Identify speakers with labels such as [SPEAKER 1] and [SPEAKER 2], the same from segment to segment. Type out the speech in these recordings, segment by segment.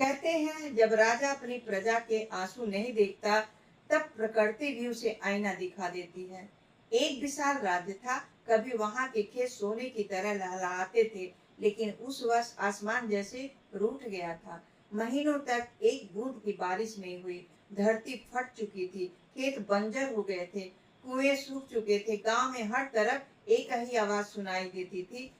[SPEAKER 1] कहते हैं जब राजा अपनी प्रजा के आंसू नहीं देखता तब प्रकृति भी उसे आईना दिखा देती है। एक विशाल राज्य था। कभी वहां के खेत सोने की तरह लहलहाते थे, लेकिन उस वर्ष आसमान जैसे रूठ गया था। महीनों तक एक बूंद की बारिश नहीं हुई। धरती फट चुकी थी, खेत बंजर हो गए थे, कुएं सूख चुके थे। गांव में हर तरफ एक ही आवाज सुनाई देती थी,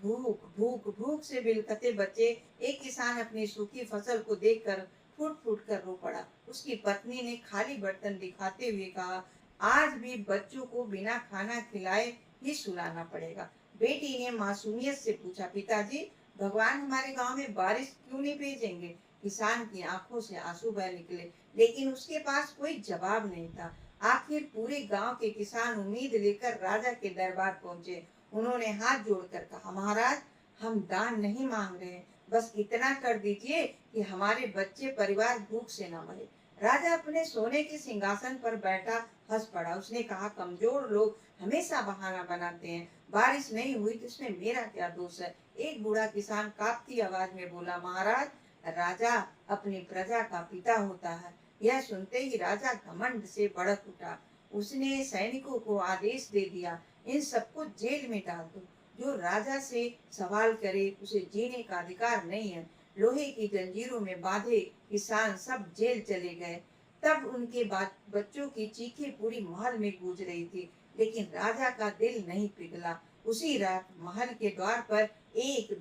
[SPEAKER 1] भूख भूख भूख से बिलखते बच्चे। एक किसान अपनी सूखी फसल को देखकर फूट फूट कर रो पड़ा। उसकी पत्नी ने खाली बर्तन दिखाते हुए कहा, आज भी बच्चों को बिना खाना खिलाए ही सुलाना पड़ेगा। बेटी ने मासूमियत से पूछा, पिताजी भगवान हमारे गांव में बारिश क्यों नहीं भेजेंगे? किसान की आंखों से आंसू बह निकले, लेकिन उसके पास कोई जवाब नहीं था। आखिर पूरे गांव के किसान उम्मीद लेकर राजा के दरबार पहुंचे। उन्होंने हाथ जोड़कर कहा, महाराज हम दान नहीं मांग रहे, बस इतना कर दीजिए कि हमारे बच्चे परिवार भूख से न मरे। राजा अपने सोने के सिंहासन पर बैठा हंस पड़ा। उसने कहा, कमजोर लोग हमेशा बहाना बनाते हैं। बारिश नहीं हुई तो इसमें मेरा क्या दोष है? एक बूढ़ा किसान कांपती आवाज में बोला, महाराज राजा अपनी प्रजा का पिता होता है। यह सुनते ही राजा घमंड से भड़क उठा। उसने सैनिकों को आदेश दे दिया, इन सबको जेल में डाल दो। जो राजा से सवाल करे उसे जीने का अधिकार नहीं है। लोहे की जंजीरों में बांधे किसान सब जेल चले गए। तब उनके बाद बच्चों की चीखें पूरी महल में गूंज रही थी, लेकिन राजा का दिल नहीं पिघला। उसी रात महल के द्वार पर एक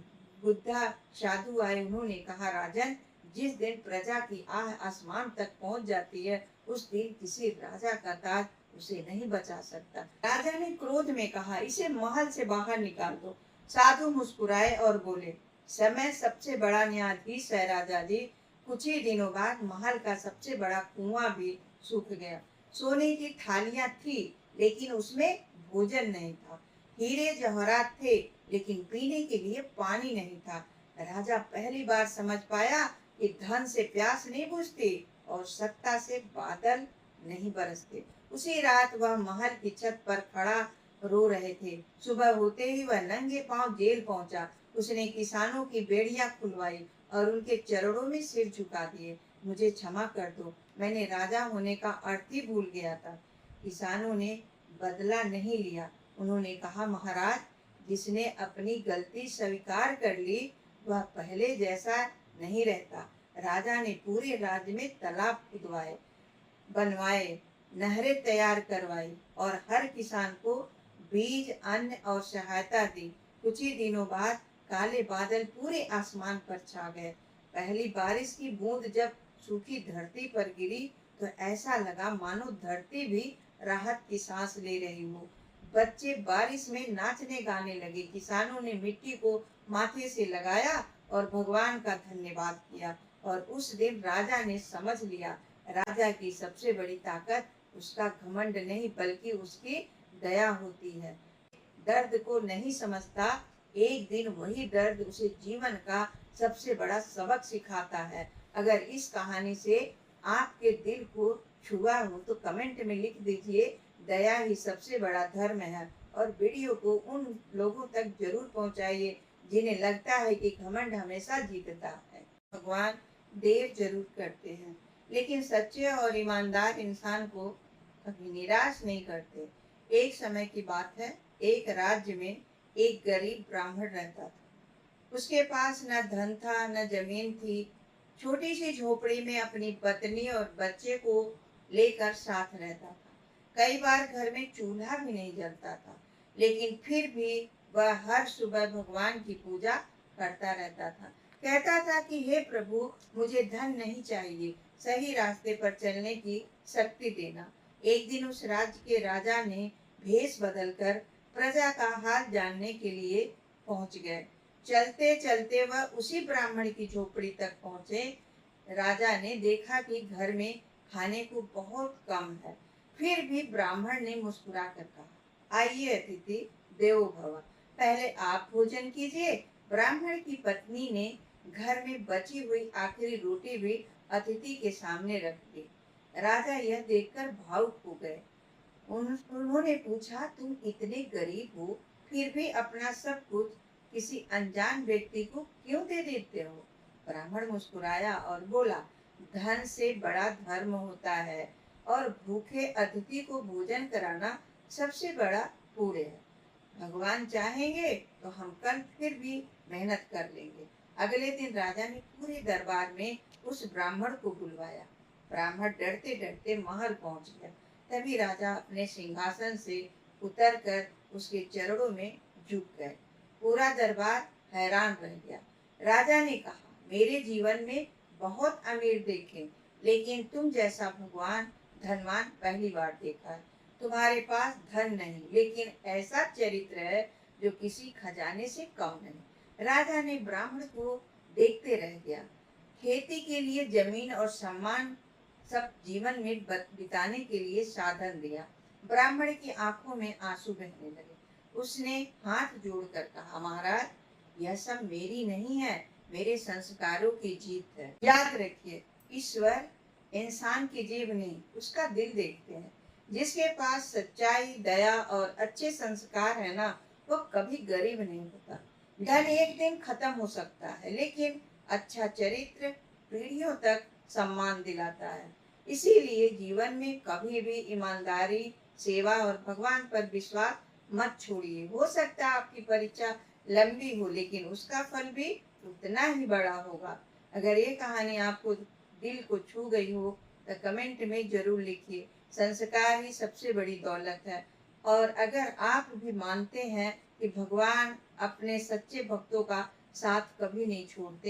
[SPEAKER 1] बुद्धा साधु आए। उन्होंने कहा, राजन जिस दिन प्रजा की आह आसमान तक पहुंच जाती है, उस दिन किसी राजा का ताज उसे नहीं बचा सकता। राजा ने क्रोध में कहा, इसे महल से बाहर निकाल दो। साधु मुस्कुराए और बोले, समय सबसे बड़ा न्यायाधीश है राजा जी। कुछ ही दिनों बाद महल का सबसे बड़ा कुआं भी सूख गया। सोने की थालियां थी, लेकिन उसमें भोजन नहीं था। हीरे जवाहरात थे, लेकिन पीने के लिए पानी नहीं था। राजा पहली बार समझ पाया कि धन से प्यास नहीं बुझती और सत्ता से बादल नहीं बरसते। उसी रात वह महल की छत पर खड़ा रो रहे थे। सुबह होते ही वह नंगे पांव जेल पहुंचा। उसने किसानों की बेड़ियां खुलवाई और उनके चरणों में सिर झुका दिए। मुझे क्षमा कर दो, मैंने राजा होने का अर्थ ही भूल गया था। किसानों ने बदला नहीं लिया। उन्होंने कहा, महाराज जिसने अपनी गलती स्वीकार कर ली वह पहले जैसा नहीं रहता। राजा ने पूरे राज्य में तालाब खुदवाए, बनवाए, नहरें तैयार करवाई और हर किसान को बीज, अन्न और सहायता दी। कुछ ही दिनों बाद काले बादल पूरे आसमान पर छा गए। पहली बारिश की बूंद जब सूखी धरती पर गिरी तो ऐसा लगा मानो धरती भी राहत की सांस ले रही हो। बच्चे बारिश में नाचने गाने लगे। किसानों ने मिट्टी को माथे से लगाया और भगवान का धन्यवाद किया। और उस दिन राजा ने समझ लिया, राजा की सबसे बड़ी ताकत उसका घमंड नहीं बल्कि उसकी दया होती है। दर्द को नहीं समझता, एक दिन वही दर्द उसे जीवन का सबसे बड़ा सबक सिखाता है। अगर इस कहानी से आपके दिल को छुआ हो तो कमेंट में लिख दीजिए, दया ही सबसे बड़ा धर्म है। और वीडियो को उन लोगों तक जरूर पहुंचाइए जिन्हें लगता है कि घमंड हमेशा जीतता है। भगवान देर जरूर करते हैं, लेकिन सच्चे और ईमानदार इंसान को कभी निराश नहीं करते। एक समय की बात है, एक राज्य में एक गरीब ब्राह्मण रहता था। उसके पास न धन था न जमीन थी। छोटी सी झोपड़ी में अपनी पत्नी और बच्चे को लेकर साथ रहता था। कई बार घर में चूल्हा भी नहीं जलता था, लेकिन फिर भी वह हर सुबह भगवान की पूजा करता रहता था। कहता था कि हे प्रभु, मुझे धन नहीं चाहिए, सही रास्ते पर चलने की शक्ति देना। एक दिन उस राज्य के राजा ने भेष बदलकर प्रजा का हाल जानने के लिए पहुंच गए। चलते चलते वह उसी ब्राह्मण की झोपड़ी तक पहुंचे। राजा ने देखा कि घर में खाने को बहुत कम है। फिर भी ब्राह्मण ने मुस्कुरा कर कहा, आइए अतिथि देवो भव, पहले आप भोजन कीजिए। ब्राह्मण की पत्नी ने घर में बची हुई आखिरी रोटी भी अतिथि के सामने रख दी। राजा यह देखकर भावुक हो गए। उन्होंने पूछा, तुम इतने गरीब हो फिर भी अपना सब कुछ किसी अनजान व्यक्ति को क्यों दे देते हो? ब्राह्मण मुस्कुराया और बोला, धन से बड़ा धर्म होता है और भूखे अतिथि को भोजन कराना सबसे बड़ा पुण्य है। भगवान चाहेंगे तो हम कल फिर भी मेहनत कर लेंगे। अगले दिन राजा ने पूरे दरबार में उस ब्राह्मण को बुलवाया। ब्राह्मण डरते डरते महल पहुंच गया। तभी राजा अपने सिंहासन से उतरकर उसके चरणों में झुक गए। पूरा दरबार हैरान रह गया। राजा ने कहा, मेरे जीवन में बहुत अमीर देखे, लेकिन तुम जैसा भगवान धनवान पहली बार देखा है। तुम्हारे पास धन नहीं, लेकिन ऐसा चरित्र है जो किसी खजाने से कम नहीं। राजा ने ब्राह्मण को देखते रह गया। खेती के लिए जमीन और सम्मान सब जीवन में बिताने के लिए साधन दिया। ब्राह्मण की आंखों में आंसू बहने लगे। उसने हाथ जोड़कर कहा, महाराज, यह सब मेरी नहीं है, मेरे संस्कारों की जीत है। याद रखिए, ईश्वर इंसान की जेब नहीं, उसका दिल देखते हैं। जिसके पास सच्चाई, दया और अच्छे संस्कार है ना, वो कभी गरीब नहीं होता। धन एक दिन खत्म हो सकता है, लेकिन अच्छा चरित्र पीढ़ियों तक सम्मान दिलाता है। इसीलिए जीवन में कभी भी ईमानदारी, सेवा और भगवान पर विश्वास मत छोड़िए। हो सकता है आपकी परीक्षा लंबी हो, लेकिन उसका फल भी उतना ही बड़ा होगा। अगर ये कहानी आपको दिल को छू गई हो तो कमेंट में जरूर लिखिए। संस्कार ही सबसे बड़ी दौलत है। और अगर आप भी मानते हैं कि भगवान अपने सच्चे भक्तों का साथ कभी नहीं छोड़ते,